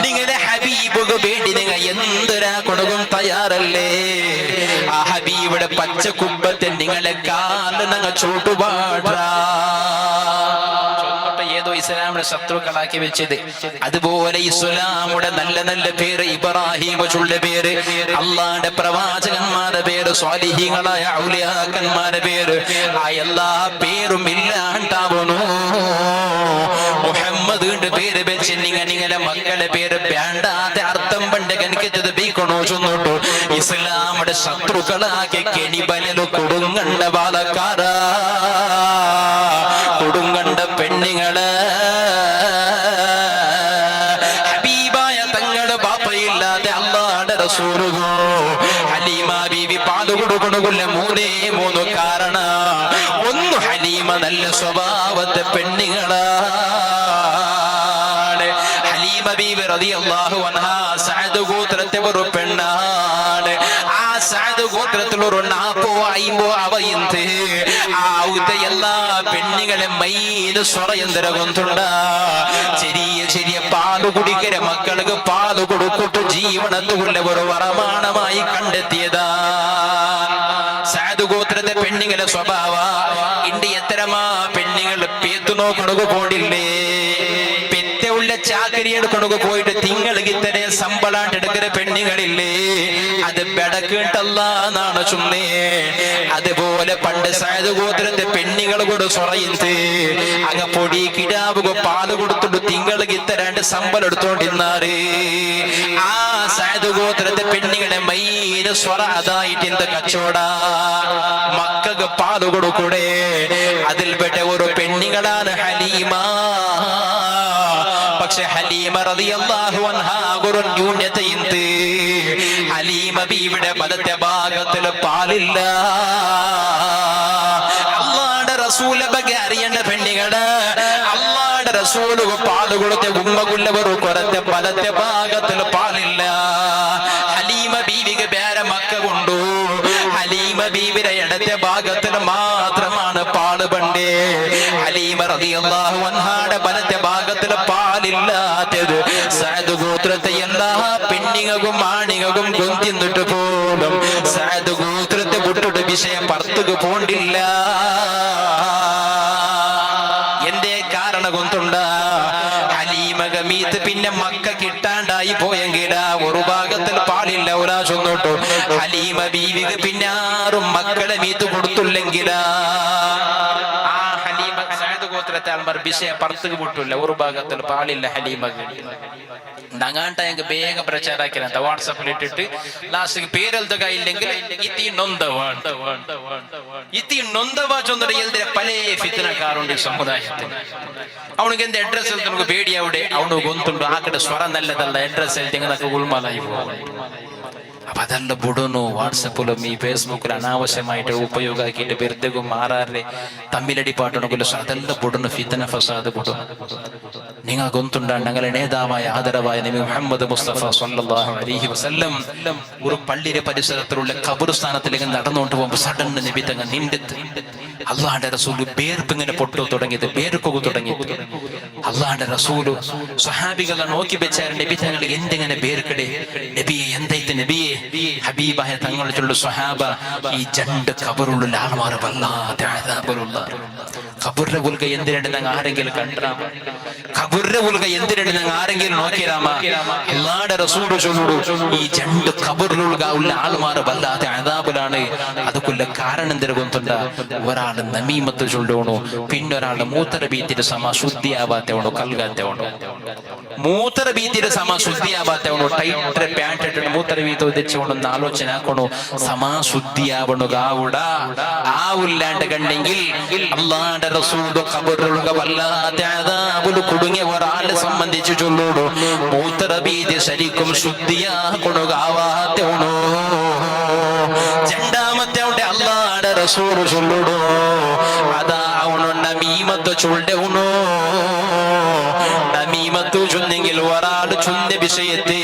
നിങ്ങളുടെ ഹബീബുക്ക് വേണ്ടി നിങ്ങൾ എന്തൊരാ കൊടുക്കും തയ്യാറല്ലേ? ആ ഹബീബിയുടെ പച്ചക്കുപ്പത്തെ നിങ്ങളെ കാല് ഞങ്ങൾ ചൂട്ടുപാടാ ഏതോ ഇസ്ലാമിന്റെ ശത്രുക്കളാക്കി വെച്ചത്. അതുപോലെ ഇസ്ലാമുടെ നല്ല നല്ല പേര്, ഇബ്രാഹിം ചുള്ള പേര്, അള്ളാന്റെ പ്രവാചകന്മാരുടെ പേര്, സ്വാലിഹീങ്ങളായ ഔലിയാക്കന്മാരുടെ പേര്, ആ എല്ലാ പേരും ഇല്ലാണ്ടാവുന്നു. മുഹമ്മദിന്റെ പേര് വെച്ച് നിങ്ങളെ മക്കളുടെ പേര് വേണ്ടാത്ത അർത്ഥം പണ്ട് കനിക്കത് ബീക്കണോ ചൊന്നിട്ടു ഇസ്ലാമിന്റെ ശത്രുക്കളാക്കി കെണിബലു കൊടുങ്ങണ്ട പാലക്കാരാ, കൊടുങ്ങണ്ട പെണ്ണുങ്ങള് ഹബീബായ തങ്ങളുടെ ബാപ്പയില്ലാതെ അല്ലാഹുവിന്റെ റസൂലുള്ളാ ഹലീമ ബീവി പാല് കൊടുക്കണ മൂന്ന് കാരണ. ഒന്ന്, ഹലീമ നല്ല സ്വഭാവത്തെ പെണ്ണുങ്ങളാണ്. ഹലീമ ബീവി റളിയല്ലാഹു അൻഹാ സഅദ് ഗോത്രത്തെ ഒരു പെണ്ണാണ്. ആ സഅദ് ഗോത്രത്തിലൊരു 40-50 അവയിന്ത് എല്ലാ പെണ്ണുങ്ങളെ മൈന് സ്വറയന്തര കൊണ്ടുണ്ട ചെറിയ ചെറിയ പാല് കുടിക്കര മക്കൾക്ക് പാല് കൊടുത്തിട്ട് ജീവനത്തുള്ള ഒരു വറമാണമായി കണ്ടെത്തിയതാ സഅദ് ഗോത്രത്തെ പെണ്ണുങ്ങളെ സ്വഭാവ. ഇണ്ട് എത്തരമാ പെണ്ണുങ്ങൾ പേത്തു നോക്കണക്ക് പോണ്ടില്ലേ? പെറ്റുള്ള ചാക്കരി എടുക്കണക്ക് പോയിട്ട് തിങ്ങൾക്ക് ഇത്തര സമ്പളാണ്ട് എടുക്കുന്ന പെണ്ണുങ്ങളില്ലേ? അത് ബെടക്കിട്ടല്ലാന്നാണ് ചുമ്മേ. അതുപോലെ പണ്ട് സഅദ് ഗോത്രത്തെ പെണ്ണുങ്ങൾ കൂടെ സ്വറയിന്ത് അങ്ങ പൊടി കിടാവുക പാല് കൊടുത്തിട്ട് തിങ്ങൾക്ക് ഇത്തരാണ്ട് സമ്പളം എടുത്തോണ്ടിരുന്നാറ്. ആ സഅദ് ഗോത്രത്തെ പെണ്ണുങ്ങളെ മൈന് സ്വറ അതായിട്ട് എന്ത് കച്ചവട മക്കൾക്ക് പാല് കൊടുക്കൂടെ? അതിൽപ്പെട്ട ഒരു പെണ്ണുങ്ങളാണ് ഹലീമ. പക്ഷെ ഹലീമ റളിയല്ലാഹു അൻഹാ ഒരു ന്യൂനതയുണ്ട്. ഹലീമ ബീവിയുടെ വലത്തെ ഭാഗത്തിൽ പാലില്ല. അല്ലാഹുവിന്റെ റസൂലിനെ ബഗി അറിയേണ്ട പെണ്ണുങ്ങള് അല്ലാഹുവിന്റെ റസൂല് പാല് കൊടുത്ത ഉമ്മകുള്ളവർ കുറത്തെ വലത്തെ ഭാഗത്തിൽ പാലില്ല. ഹലീമ ബീവിക്ക് വേറെ മക്ക കൊണ്ടു. ഹലീമ ബീവിയുടെ ഇടത്തെ ഭാഗത്തിൽ മാത്രമാണ് പാല് പണ്ടേ. ഹലീമ റളിയല്ലാഹു അൻഹായുടെ വലത്തെ ഭാഗത്തിൽ പാലില്ലാത്തത് സഅദ് ഗോത്രത്തെ എല്ലാ പെണ്ണിങ്ങകും ആണിങ്ങകും കൊന്തിന്നിട്ട് പോലും സഅദ് ഗോത്രത്തെ വിട്ടിട്ട് വിഷയം പുറത്തുക്ക് പോണ്ടില്ല. എന്റെ കാരണം കൊണ്ടുണ്ട ഹലീമ ഗമീത്ത് പിന്നെ മക്ക കിട്ടാണ്ടായി പോയെങ്കില ഒരു ഭാഗത്തിൽ പാലില്ല ഒരാ ചൊന്നോട്ടു. ഹലീമ ബീവിക്ക് പിന്നെ ആറും മക്കളെ മീത്ത് കൊടുത്തില്ലെങ്കിൽ ആ ഹലീമ സഅദ് ഗോത്രത്തെ ആൾമാർ വിഷയം പുറത്തുക്ക് വിട്ടില്ല. ഒരു ഭാഗത്തിൽ പാലില്ല ഹലീമ. നങ്ങാണ്ട ಬೇಗ ಪ್ರಚಾರ ಹಾಕಿರಂತ ವಾಟ್ಸಪ್ ಇಟ್ಟಿಟ್ಟು ಲಾಸ್ಟ್ പേരെഴുത കയ്യില്ലെങ്കിൽ ഇത്തി നൊന്തവാ ചൊന്നടെ എഴുതിയ പല ഫിത്തനക്കാരുണ്ട് സമുദായത്തിന് ಅವನಿಗೆ ಎಂತ ಅಡ್ರೆಸ್ ಹೇಳ್ತ ನಮಗೆ ಬೇಡಿ ಅವಡೆ ಅವನು ಗೊಂತುಂಡು ಆ ಕಡೆ ಸ್ವರ ನಲ್ಲದಲ್ಲ ಅಡ್ರೆಸ್ ಹೇಳ್ತಂಗ ನಕ್ಕ ಗುಲ್ಮಾಲಾയി അപ്പൊ അതെല്ലാം ബുടുന്നു വാട്സപ്പിലും ഈ ഫേസ്ബുക്കിലും അനാവശ്യമായിട്ട് ഉപയോഗമാക്കിയിട്ട് വെറുതെ മാറാറ് തമ്മിലടി പാട്ടുണ്ടെങ്കിലും അതെല്ലാം ബുടുന്നു ഫിത്തന ഫസാദ് ബുടുന്നു നിങ്ങൾ ഗൊന്തുണ്ടാണ് ഞങ്ങളെ നേതാവായ ആദരവായ നബി മുഹമ്മദ് മുസ്തഫ സ്വല്ലല്ലാഹു അലൈഹി വസല്ലം ഒരു പള്ളിയുടെ പരിസരത്തിലുള്ള ഖബർസ്ഥാനത്തിലേക്ക് നടന്നുകൊണ്ട് പോകുമ്പോൾ സഡൻ നബി തങ്ങൾ നിണ്ടെത്ത് അള്ളാഹുവിന്റെ റസൂല് ബേർപ്പ് ഇങ്ങനെ പൊട്ടു തുടങ്ങിയത് ബേർക്കുക തുടങ്ങിയത് അള്ളാഹുവിന്റെ റസൂല് സ്വഹാബികളെ നോക്കി വെച്ചാൽ നബി തങ്ങൾ എന്തെങ്ങനെ ബേർക്കടെ നബിയെ എന്തായിട്ട് നബിയെ ഹബീബായ തങ്ങൾ ചൊല്ലു സ്വഹാബ ഈ രണ്ട് ഖബറുള്ള ആൾമാർ വല്ലാതെ അദാബുള്ള ഖബറിന്റെ ഉൽക എന്തിനാണ് ഞങ്ങൾ ആരെങ്കിലും കണ്ടാമ ഖബറിന്റെ ഉൽക എന്തിനാണ് ഞങ്ങൾ ആരെങ്കിലും നോക്കിയാമ അല്ലാഹുവിന്റെ റസൂല് ചൊല്ലു ഈ രണ്ട് ഖബറിലുള്ള ആൾമാർ വല്ലാതെ അദാബിലാണ് അതുകൊള്ള കാരണം എന്തിനു കൊണ്ടുണ്ട ഒരാൾ നമീമത്ത് ചൊല്ലണോ പിന്നൊരാളുടെ മൂത്രബീത്തിന്റെ സമ ശുദ്ധിയാവാത്തവണോ കൽകാത്തവണോ മൂത്രബീത്തിന്റെ സമ ശുദ്ധിയാവാത്തവണോ ടൈറ്റ് പ്ಯಾಂಟ್ ഇട്ടിട്ട് മൂത്രബീത്ത് ഉദിച്ചുകൊണ്ടൊന്ന് ആലോചന ആക്കണോ സമ ശുദ്ധിയാവണോ ഗാവുട ആവില്ലാണ്ട് കണ്ടെങ്കിൽ അള്ളാന്റെ റസൂലുടെ ഖബറിലുള്ള വല്ലാതെ അദാബിൽ കുടുങ്ങിയ ഒരാളെ സംബന്ധിച്ച് ചൊല്ലണോ മൂത്രബീതി ശരിക്കും ശുദ്ധിയാക്കണോ ഗാവാത്തവണോ രണ്ടാമത്തെ അള്ളാന്റെ റസൂൽ ചൊല്ലണോ അതാ അവനോ നമീമത്ത് ചൊല്ലണോ നമീമത്ത് ചൊന്നെങ്കിൽ ഒരാള് ചൊന്ന വിഷയത്തെ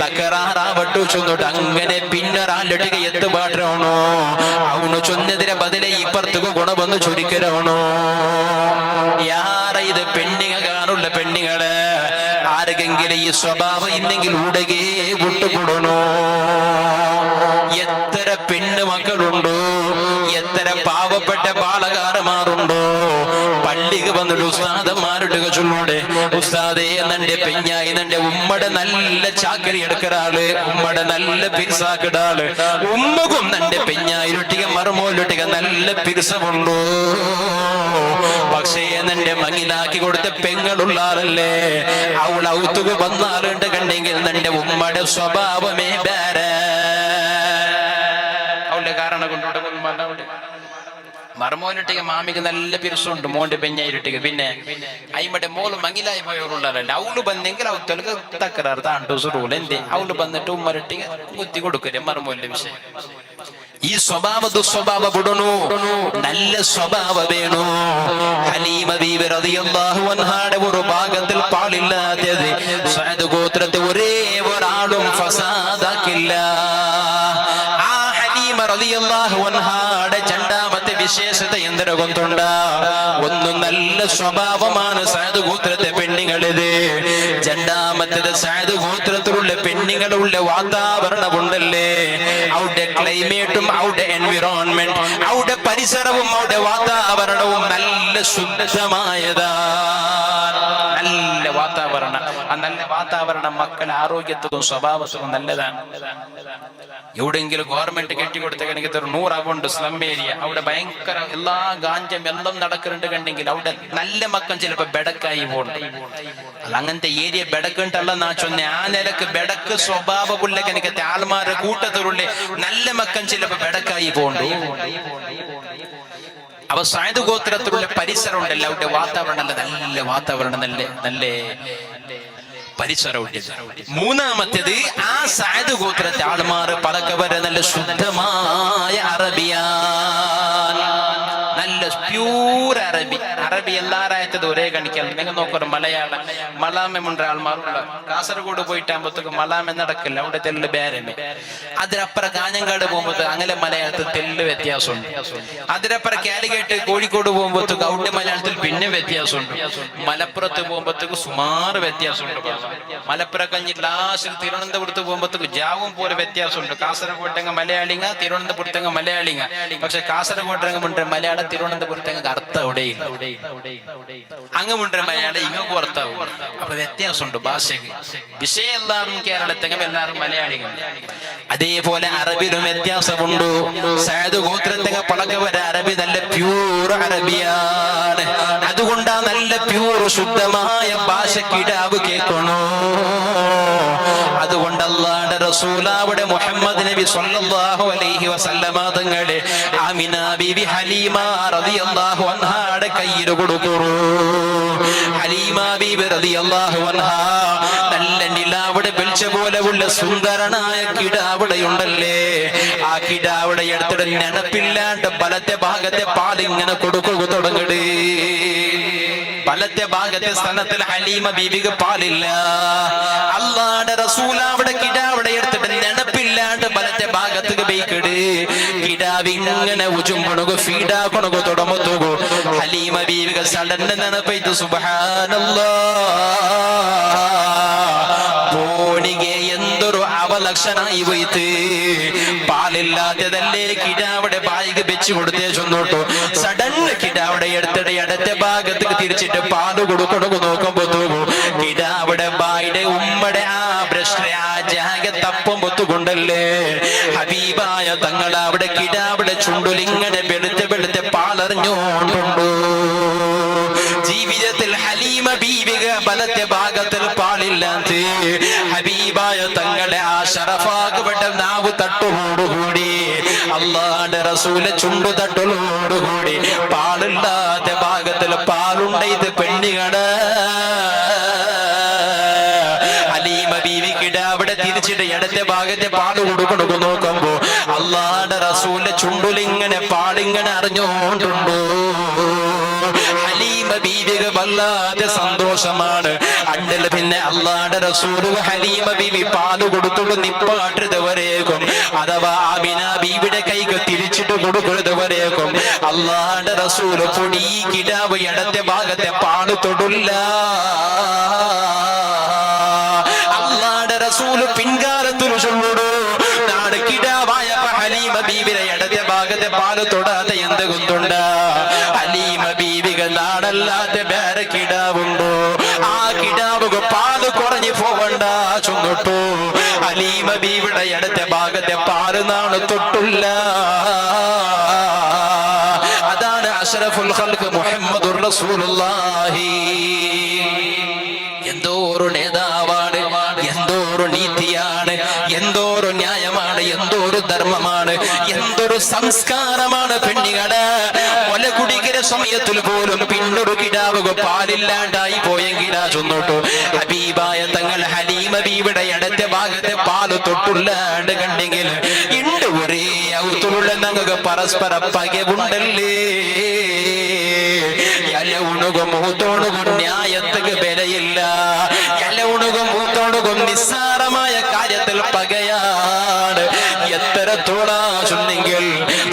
തകരാറാവട്ടു ചൊന്നിട്ട് അങ്ങനെ പിന്നൊരാളുടെ എത്തുപാടണോ അവന് ചൊന്നതിനെ ബദലെ ഇപ്പുറത്തേക്ക് ഗുണമെന്ന് ചൊരിക്കരണോ യാറ ഇത് പെണ്ണിങ്ങാനുള്ള പെണ്ണിങ്ങള് ആരെങ്കിലും ഈ സ്വഭാവം ഇന്നെങ്കിൽ ഉടകെ വിട്ടുകൊടണോ എത്ര പെണ്ണ് മക്കളുണ്ടോ എത്ര പാവപ്പെട്ട ബാലകാരന്മാരുണ്ടോ പള്ളിക്ക് വന്നിട്ട് ഉസ്താദന്മാരുടെ ചൊല്ലൂടെ ഉസ്താദേ എന്നെ പെഞ്ഞായി എന്നെ ഉമ്മടെ നല്ല ചാക്കരി എടുക്കറാള് ഉമ്മടെ നല്ല പിരിസാക്കിടാള് ഉമ്മകും എന്റെ പെഞ്ഞായിരൊട്ടിക മറുമോലൊട്ടിക നല്ല പിരിസമുണ്ടോ പക്ഷേ എന്നെ മങ്ങിലാക്കി കൊടുത്ത പെങ്ങളുള്ള ആളല്ലേ അവൾ ഔത്തുക വന്നാളുണ്ട് കണ്ടെങ്കിൽ എന്റെ ഉമ്മയുടെ സ്വഭാവമേ വേറെ അവളുടെ കാരണം കൊണ്ടോട്ടെ മറുമോനിട്ടിക മാമിക്ക് നല്ല പിരിസുണ്ട് മോന്റെ പെഞ്ഞായിരട്ടിക പിന്നെ അയിമടെ മോള് മങ്ങിലായി പോയവരുള്ളതല്ല അവള് ബന്നെങ്കിൽ അവർക്ക് തക്കറാറ് താണ്ടൂസുറൂല എന്തേ അവള് ബന്നിട്ട് ഉമ്മരട്ടിക കുത്തി കൊടുക്കരുത് മറുമോന്റെ വിഷയം ഈ സ്വഭാവ ദുസ്വഭാവ വിടണു നല്ല സ്വഭാവ വേണു ഹലീമ ബീവി റളിയല്ലാഹു അൻഹായുടെ ഒരു ഭാഗത്തിൽ പാടില്ലാത്തത് സഅദ് ഗോത്രത്തെ ഒരേ ഒരാളും ഫസാദാക്കില്ല ആ ഹലീമ റളിയല്ലാഹു അൻഹായുടെ രണ്ടാമത്തെ വിശേഷത എന്തിനു കൊണ്ടുണ്ട ഒന്ന് നല്ല സ്വഭാവമാണ് സഅദ് ഗോത്രത്തെ പെണ്ണുങ്ങളിത് രണ്ടാമത്തേത് സഅദ് ഗോത്രത്തിലുള്ള പെണ്ണുങ്ങളുള്ള വാതാവരണമുണ്ടല്ലേ അവിടെ ക്ലൈമേറ്റും അവിടെ എൻവിറോൺമെന്റ് അവിടെ പരിസരവും അവിടെ വാതാവരണവും നല്ല ശുദ്ധമായതാ നല്ല വാതാവരണം ആ നല്ല വാതാവരണം മക്കളുടെ ആരോഗ്യത്തിനും സ്വഭാവത്തിനും നല്ലതാണ് എവിടെയെങ്കിലും ഗവൺമെന്റ് കെട്ടിക്കൊടുത്തെങ്കിൽ 100 അകൗണ്ട് സ്ലം ഏരിയ അവിടെ ഭയങ്കര എല്ലാ ഗാഞ്ചം എല്ലാം നടക്കുന്നുണ്ട് കണ്ടെങ്കിൽ അവിടെ നല്ല മക്കം ചിലപ്പോ ബെടക്കായി പോകണം അല്ല അങ്ങനത്തെ ഏരിയ ബെടക്കുണ്ടല്ല നാ ചൊന്നെ ആ നിലക്ക് ബെടക്ക് സ്വഭാവമുള്ള എനിക്ക് ആൾമാരുടെ കൂട്ടത്തിലുള്ള നല്ല മക്കം ചിലപ്പോ ബെടക്കായി പോകണ്ടു അവ സഅദ് ഗോത്രത്തിലുള്ള പരിസരം ഉണ്ടല്ലോ അവിടെ വാതാവരണം നല്ല വാതാവരണം നല്ല പരിസരമുണ്ട് മൂന്നാമത്തേത് ആ സഅദ് ഗോത്രത്തെ ആൾമാർ പലക്കവരെ നല്ല ശുദ്ധമായ അറബിയാൻ നല്ല പ്യൂർ അറബി എല്ലാരായത്തത് ഒരേ കണിക്കൽ നിങ്ങൾ നോക്കൊരു മലയാളം മലാമെമുണ്ട ആൾമാരുള്ള കാസർഗോഡ് പോയിട്ടാകുമ്പോഴത്തേക്ക് മലാമ നടക്കില്ല അവിടെ തെല്ല് ബേരമേ അതിനപ്പുറം കാഞ്ഞങ്ങാട് പോകുമ്പോൾ അങ്ങനെ മലയാളത്തിൽ തെല്ല് വ്യത്യാസമുണ്ട് അതിനപ്പുറം കാലിക്കറ്റ് കോഴിക്കോട് പോകുമ്പോഴത്തേക്ക് അവിടെ മലയാളത്തിൽ പിന്നെ വ്യത്യാസമുണ്ട് മലപ്പുറത്ത് പോകുമ്പോഴത്തേക്ക് സുമാറ് വ്യത്യാസമുണ്ട് മലപ്പുറം കഴിഞ്ഞ് ലാസ്റ്റ് തിരുവനന്തപുരത്ത് പോകുമ്പോഴത്തേക്ക് ജാവും പോലെ വ്യത്യാസമുണ്ട് കാസർഗോട്ടെങ്ക മലയാളിങ്ങ തിരുവനന്തപുരത്തെങ്ക മലയാളിങ്ങ പക്ഷെ കാസർഗോട്ടെങ്ക മലയാളം തിരുവനന്തപുരത്തെങ്ക അർത്ഥം എവിടെയില്ല അങ്ങുമുണ്ട് മലയാളം ഇങ്ങ് പുറത്താവും. അപ്പൊ വ്യത്യാസമുണ്ട് ഭാഷയ്ക്ക്. വിഷയം എല്ലാവരും കേരളത്തെങ്കിലും എല്ലാവരും മലയാളികൾ. അതേപോലെ അറബിലും വ്യത്യാസമുണ്ട്. സഅദ് ഗോത്രത്തെങ്ങ പളക്കവര അറബി നല്ല പ്യൂർ അറബിയാണ്. അതുകൊണ്ടാ നല്ല പ്യൂർ ശുദ്ധമായ ഭാഷ കിടാവ് കേൾക്കണോ. അതുകൊണ്ട് അല്ലാഹുവിന്റെ റസൂലാവിടെ മുഹമ്മദ് നബി സ്വല്ലല്ലാഹു അലൈഹി വസല്ലമ തങ്ങളെ ആമിന ബീവി ഹലീമ റളിയല്ലാഹു അൻഹാടെ കയ്യിൽ കൊടുത്തു. ഹലീമ ബീവി റളിയല്ലാഹു അൻഹ നല്ല നിലാവിടെ വെളിച്ച പോലെ ഉള്ള സുന്ദരനായ കിടാവിടെയുണ്ടല്ലേ, ആ കിടാവിടെ എടുത്തിട്ട് നെനപ്പില്ലാണ്ട് വലത്തെ ഭാഗത്തെ പാലിങ്ങനെ കൊടുക്കുക തുടങ്ങട്. വലത്തെ ഭാഗത്തെ സ്ഥാനത്തിൽ ഹലീമ ബീവിക്ക് പാലില്ല. അല്ലാഹുവിന്റെ റസൂൽ അവിടെ കിടാവിടെ എടുത്തിട്ട് നെനപ്പില്ലാണ്ട് വലത്തെ ഭാഗത്തേക്ക് ബൈക്കിട്. കിടാവ് ഇങ്ങനെ ഉജുമ്പണുക ഫീഡാക്കണുക തുടങ്ങുക. ഹലീമ ബീവിക സഡന് നെനപ്പൈത്ത് സുബ്ഹാനല്ലാഹ്. പോണിಗೆ എന്തൊരു അവലക്ഷണായി പോയിട്ട്. പാലില്ലാത്തതല്ലേ കിടാവിടെ ബായിക്ക് വെച്ച് കൊടുത്തേ ചെന്നോട്ടു. സഡൻ കിടാവിടെ എടുത്തിട്ട് ഇടത്തെ ഭാഗത്തേക്ക് തിരിച്ചിട്ട് പാല് കൊടുക്കണു നോക്കുമ്പോ കിടാവിടെ ബായുടെ ഉമ്മടെ ആ ബ്രഷിലെ ആ ജാഗ തപ്പം പൊത്തുകൊണ്ടല്ലേ ഹബീബായ തങ്ങൾ അവിടെ കിടാവിടെ ചുണ്ടുലിങ്ങനെ വെളുത്തെ പാലറിഞ്ഞോണ്ടുണ്ടോ. ജീവിതത്തിൽ ഹലീമ ബീവിക വലത്തെ ഭാഗത്തിൽ പാലില്ലാത്ത ഹബീബായ തങ്ങളെ ആ ശറഫാകപ്പെട്ട നാവ് തട്ടോടുകൂടി അല്ലാഹുവിന്റെ റസൂലെ ചുണ്ടു തട്ടലോടുകൂടി പാലില്ലാത്ത ഭാഗത്തിൽ പാലുണ്ട ഇത് പെണ്ണികട. ഹലീമ ബീവിക്കിട അവിടെ തിരിച്ചിട്ട് ഇടത്തെ ഭാഗത്തെ പാല് കൊടുക്കണു നോക്കുമ്പോ അല്ലാഹുവിന്റെ റസൂലിന്റെ ചുണ്ടുലിങ്ങനെ പാലിങ്ങനെ അറിഞ്ഞോണ്ടുണ്ടോ. ഹലീമ ബീവിക വല്ലാതെ സന്തോഷമാണ്. അണ്ടല്ല പിന്നെ അല്ലാഹുവിന്റെ റസൂല് ഹലീമ ബീവി പാല് കൊടുത്തോണ്ട് നിപ്പാട്ടരുതവരേക്കും അഥവാ ആമിന ബീവിയുടെ കൈക്ക് തിരിച്ചിട്ട് കൊടുക്കുന്നവരേക്കും അല്ലാഹുവിന്റെ റസൂല് പൊടി കിടാവ് ഇടത്തെ ഭാഗത്തെ പാല് തൊടില്ല. അല്ലാഹുവിന്റെ റസൂല് പിൻകാലത്തിൽ ചൊല്ലു നാട് കിടാവായ ഹലീമ ബീവിയുടെ ഇടത്തെ ഭാഗത്തെ പാല് തൊടാത്ത എന്ത് കൊണ്ടുണ്ട്. ഹലീമ ബീവിക നാടല്ലാത്ത വേറെ കിടാവുണ്ടോ. ആ കിടാവുക പാല് കുറഞ്ഞു പോവണ്ട ചൊന്നിട്ടു. ഹലീമ ബീവിയുടെ ഇടത്തെ ഭാഗത്തെ പാല് നാണ് തൊട്ടില്ല. അതാണ് അഷ്റഫുൽ ഖൽഖ് മുഹമ്മദുർ റസൂലുള്ളാഹി. എന്തോരു നേതാവാണ്, എന്തോരു നീതിയാണ്, എന്തോരു ന്യായമാണ്, എന്തോരു ധർമ്മമാണ്, എന്തൊരു സംസ്കാരമാണ്. പെണ്ണികട ഒല കുടിക്കുന്ന സമയത്തിൽ പോലും പിന്നൊരു കിടാവുക പാലില്ലാണ്ടായി പോയെങ്കിലാ ചൊന്നോട്ടു. ഹബീബായ തങ്ങൾ ഹലീമ ബീവിയുടെ ഇടത്തെ ഭാഗത്തെ പാല് തൊട്ടുള്ളാണ്ട് കണ്ടെങ്കിൽ ഇണ്ട് ഒരേ ഔത്തുള്ള ഞങ്ങൾക്ക് പരസ്പര പകവുണ്ടല്ലേ. എല ഉണുകും മൂത്തോണുകും ന്യായത്തിന് വിലയില്ല. എല ഉണുകും മൂത്തോണുകും നിസ്സാരമായ കാര്യത്തിൽ പകയാണ്. എത്രത്തോളാ ചൊന്നെങ്കിൽ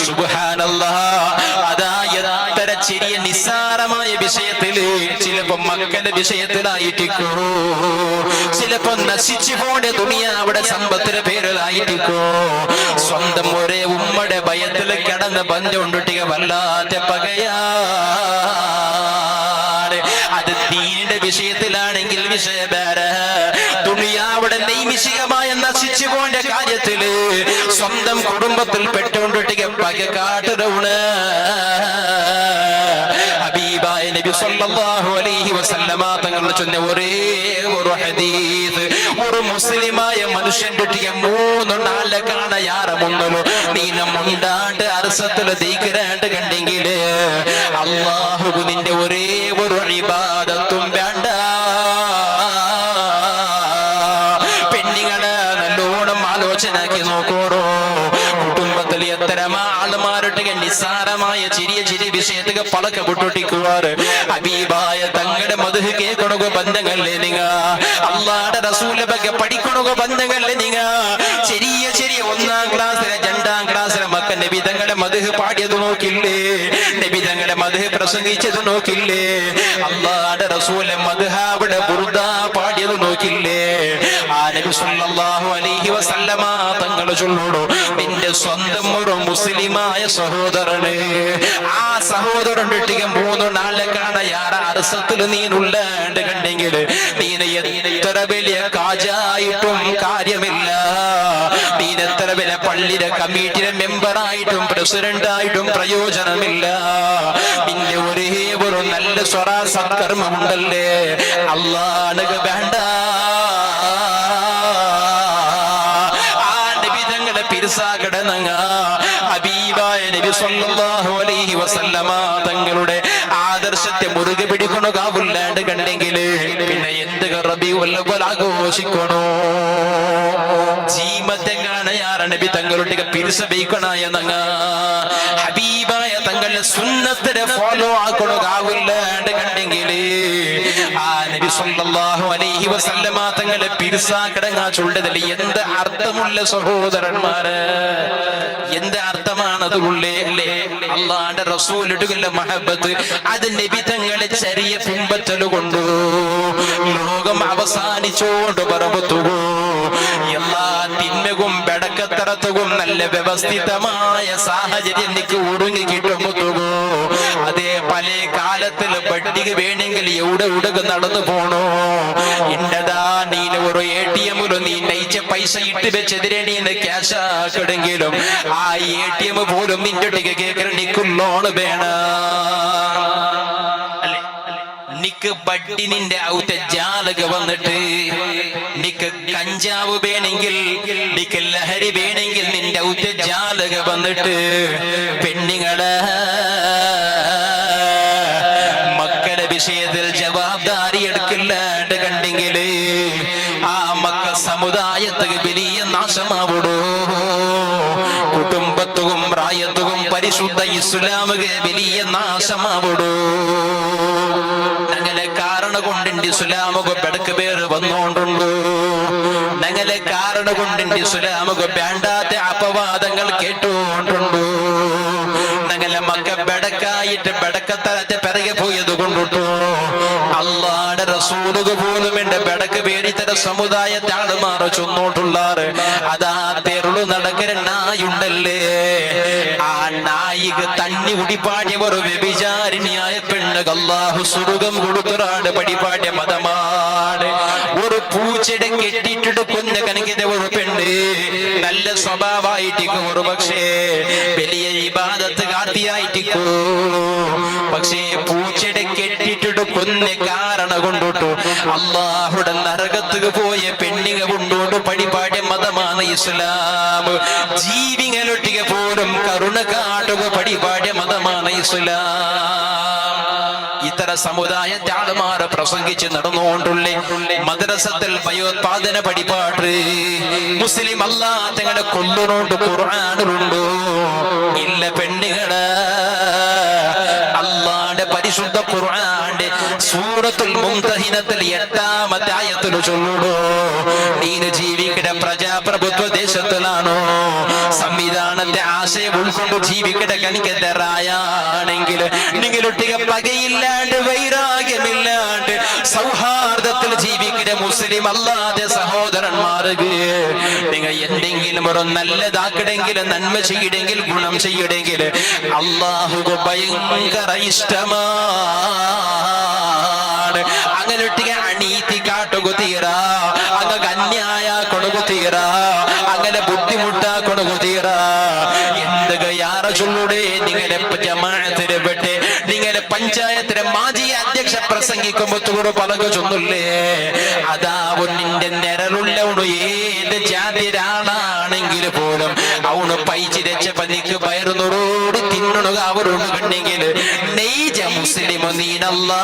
സുബ്ഹാനല്ലാഹ്. അതാ എത്ര ചെറിയ നിസ്സാരമായ വിഷയത്തില് ചിലപ്പോ മക്കളുടെ വിഷയത്തിലായിട്ടിക്കോ, ചിലപ്പോ നശിച്ചു പോണ ദുനിയാവിടെ സമ്പത്തിന്റെ പേരിലായിട്ടിക്കോ, സ്വന്തം ഒരേ ഉമ്മയുടെ ഭയത്തിൽ കിടന്ന് ബന്ധമുണ്ടിട്ടിക വല്ലാത്ത പകയാ. അത് ദീനിന്റെ വിഷയത്തിലാണെങ്കിൽ വിഷയബേര. ദുനിയാവിടെ നൈമിഷികമായ നശിച്ചു പോന്റെ കാര്യത്തില് സ്വന്തം കുടുംബത്തിൽ പെട്ടുകൊണ്ടിട്ടിക പക കാട്ടുറവുണ്. ഹബീബായ നബി സല്ലല്ലാഹു അലൈഹി വസല്ലമ തങ്ങൾ ചൊന്ന ഒരേ ഒരു ഹദീസ് ഒരു മുസ്ലിമായ മനുഷ്യന്റെ 3-4 കാണയാറമുണ്ടല്ലോ നീനമുണ്ടാണ്ട് അർസത്തിൽ ദീക്റാണ്ട് കണ്ടെങ്കില് അല്ലാഹു നിന്റെ ഒരേ ഒരു ഇബാദത്തും വേണ്ട. പെണ്ണികളെ നല്ലോണം ആലോചനാക്കി നോക്കോടോ. കുടുംബത്തിൽ എത്ര ആളുമാരുടെ നിസ്സാരമായ ചെറിയ വിഷയത്തിൽ പളക്ക പൊട്ടൊട്ടിക്കുവാറ്. ഹബീബായ തങ്ങളുടെ മദ്ഹ് കേൾക്കണക ബന്ധങ്ങളെ നിങ്ങ അല്ലാഹുവിന്റെ റസൂലിനെ ಬಗ್ಗೆ പഠിക്കണക ബന്ധങ്ങളെ നിങ്ങ ചെറിയ 1-ാം ക്ലാസ്സിലെ 2-ാം ക്ലാസ്സിലെ മക്ക നബി തങ്ങളുടെ മദ്ഹ് പാടിയത് നോക്കില്ലേ. നബി തങ്ങളുടെ മദ്ഹ് പ്രസംഗിച്ചത് നോക്കില്ലേ, അല്ലാഹുവിന്റെ റസൂലിന്റെ മദ്ഹ് അവിടെ ബുർദ പാടിയത് നോക്കില്ലേ. ആ നബി സല്ലല്ലാഹു അലൈഹി വസല്ലമ തങ്ങൾ ചൊല്ലുന്നു, നിന്റെ സ്വന്തം ഒരു മുസ്ലിമായ സഹോദരനെ, ആ സഹോദരൻ ഒട്ടിക 3 നാളേക്കാണ് യാറെ അർസത്തിൽ നീനുള്ളാണ്ട് കണ്ടെങ്കിൽ നീന് എത്ര വലിയ കാജായിട്ടും കാര്യമില്ല, നീന് എത്ര വലിയ പള്ളിയുടെ കമ്മിറ്റിയുടെ മെമ്പറായിട്ടും പ്രസിഡന്റായിട്ടും പ്രയോജനമില്ല. നിന്റെ ഒരേ ഒരു നല്ല സ്വറാ സത്കർമ്മമുണ്ടല്ലേ, അല്ലാഹ് വേണ്ട. ഹബീബായ നബി സല്ലല്ലാഹു അലൈഹി വസല്ലമ തങ്ങളുടെ ആദർശത്തെ മുറുകെ പിടിക്കണോ കാവുല്ലാണ്ട് കണ്ടെങ്കിൽ പിന്നെ എന്ത് റബീഉൽ അവ്വൽ ആഘോഷിക്കണോ? ജീമത്തെങ്ങാണ് യാർ നബി തങ്ങളുടെ പിരിസ ബൈക്കണായ നങ്ങ ഹബീബായ തങ്ങളുടെ സുന്നത്തിനെ ഫോളോ ആക്കണോ കാവുല്ലാണ്ട് കണ്ടെങ്കിൽ ആ നബി സല്ലല്ലാഹു അലൈഹി വസല്ലമ തങ്ങളെ പിരിസാക്കടങ്ങാ ചൊല്ലതിൽ എന്ത് അർത്ഥമുള്ള സഹോദരന്മാര്, എന്ത് അർത്ഥമാണത് ഉള്ളേ അല്ലേ? അല്ലാഹുവിന്റെ റസൂലിന്റെ മഹബത്ത് അത് നബി തങ്ങളെ ചെറിയ പിമ്പറ്റല് കൊണ്ടു ലോകം അവസാനിച്ചോണ്ട് പറമ്പത്തുകോ എല്ലാ തിന്മകും ബടക്കത്തറത്തുകും നല്ല വ്യവസ്ഥിതമായ സാഹചര്യം എനിക്ക് ഉടുങ്ങി കിട്ടുമ്പത്തുകോ അതേ പല കാലത്തിൽ പട്ടിക വേണമെങ്കിൽ എവിടെ ഉടക നടന്നു പോണോ ഇണ്ടതാ നീന് ഒരു ATM-ലും നീ നയിച്ച പൈസ ഇട്ട് വെച്ചെതിരെ നീന്ന് ക്യാഷ് ആക്കണെങ്കിലും ആ ATM പോലും നിന്റെ ഒട്ടിക കേൾക്കണ നിക്കും ലോണ് വേണ നിക്ക് ബഡ്ഡി നിന്റെ ഔത്ത ജാലക വന്നിട്ട് നിക്ക് കഞ്ചാവ് വേണമെങ്കിൽ നിക്ക് ലഹരി വേണമെങ്കിൽ നിന്റെ ഔത്ത ജാലക വന്നിട്ട് പെണ്ണുങ്ങളെ മക്കളുടെ വിഷയത്തിൽ ജവാബ്ദാരി എടുക്കില്ലാണ്ട് കണ്ടെങ്കിൽ ആ മക്ക സമുദായത്തിന് വലിയ നാശമാവിടോ. കുടുംബത്തും പ്രായത്തും പരിശുദ്ധ ഇസ്ലാമിന് വലിയ നാശമാവിടോ. ഞങ്ങളെ കാരണം കൊണ്ട് ഇസ്ലാമുക ബെടക്ക് പേര് വന്നോണ്ടുണ്ടോ, ഞങ്ങളെ കാരണം കൊണ്ട് ഇസ്ലാമുക വേണ്ടാത്ത അപവാദങ്ങൾ കേട്ടോണ്ടുണ്ടോ, ഞങ്ങളെ മക്ക ബെടക്കായിട്ട് ബെടക്കത്തരത്തെ പിറകെ പോയത് കൊണ്ടിട്ടോ അല്ലാഹുവിന്റെ റസൂലുക പോലും എന്റെ ബെടക്ക് പേരിത്തര സമുദായത്തെ ആളുമാറ ചൊന്നോട്ടുള്ളാറ്. അതാ തെരുളു നടക്കര നായുണ്ടല്ലേ, ആ നായിക തണ്ണി കുടിപ്പാടിയ ഒരു വ്യഭിചാരിണിയായ പെണ്ണുക അല്ലാഹു സ്വർഗ്ഗം കൊടുത്തറാണ് പടിപാടിയ മതമാണ്. ഒരു പൂച്ചയുടെ കെട്ടിട്ടിട്ട് കൊന്ന കനകിത ഒരു പെണ്ണ് നല്ല സ്വഭാവമായിട്ടിക്കും, ഒരു പക്ഷേ വലിയ ഇബാദത്ത് കാട്ടിയായിട്ടിക്കോ, പക്ഷേ പൂച്ചയുടെ കെട്ടിട്ടിട്ട് കൊന്ന കാരണം കൊണ്ടോട്ടു അല്ലാഹുടെ നരകത്തുക പോയ പെണ്ണിക കൊണ്ടോട്ട് പടിപാടിയ മതമാണ് ഇസ്ലാം. ജീവികളൊട്ടിക പോലും കരുണ കാട്ടുക പടിപാടിയ മതമാണ് ഇസ്ലാം. ഇത്തര സമുദായത്തെ ആളുമാരെ പ്രസംഗിച്ച് നടന്നുകൊണ്ടുള്ള മദ്രസത്തിൽ ഭയോത്പാദന പടിപാട്ട് മുസ്ലിം അല്ലാത്തങ്ങളെ കൊല്ലുന്നുണ്ട് ഖുർആനിലുണ്ടോ ഇല്ല പെണ്ണുകള്. അല്ലാഹുവിന്റെ പരിശുദ്ധ ഖുർആന്റെ സൂറത്തുൽ മുംതഹിനത്തിൽ 8-ാമത്തെ ആയത്തിൽ ചൊല്ലുന്നു, നീന് ജീവിക്കട പ്രജാപ്രഭുത്വ ദേശത്തിലാണോ, സംവിധാനത്തെ ആശയം ഉൾക്കൊണ്ട് ജീവിക്കട കനിക്കതറായാണെങ്കിൽ നിങ്ങളൊട്ടിക പകയില്ലാണ്ട് വൈരാഗ്യമില്ലാണ്ട് സൗഹാർദ്ദത്തിൽ ജീവിക്കുന്ന മുസ്ലിം അല്ലാതെ സഹോദരന്മാർക്ക് നിങ്ങൾ എന്തെങ്കിലും ഒരു നല്ലതാക്കടെങ്കിൽ നന്മ ചെയ്യടെങ്കിൽ ഗുണം ചെയ്യടെങ്കിൽ അല്ലാഹുക്ക് ഭയങ്കര ഇഷ്ടമാണ്. അങ്ങനെ ഒട്ടിക അനീതി കാട്ടുക തീരാ, അങ്ങനെ അന്യായ കൊടുകു തീരാ, അങ്ങനെ ബുദ്ധിമുട്ടാ കൊടുകു തീരാ. എന്തൊക്കെ യാറ ചൊല്ലുടെ നിങ്ങളുടെ ജമാഅത്തിനെ പെട്ട് നിങ്ങളുടെ പഞ്ചായത്തിലെ മാജി അധ്യക്ഷ പ്രസംഗിക്കുമ്പോ പലക ചൊന്നില്ലേ, അതാ നിന്റെ നിരലുള്ള ഏത് ജാതിരാളാണെങ്കിൽ പോലും അവണ് പൈച്ചിരച്ച പനിക്ക് പയറുന്നോട് തിന്നുക അവരോട് കണ്ടെങ്കിൽ നെയ്ജ മുസ്ലിം നീനല്ലാ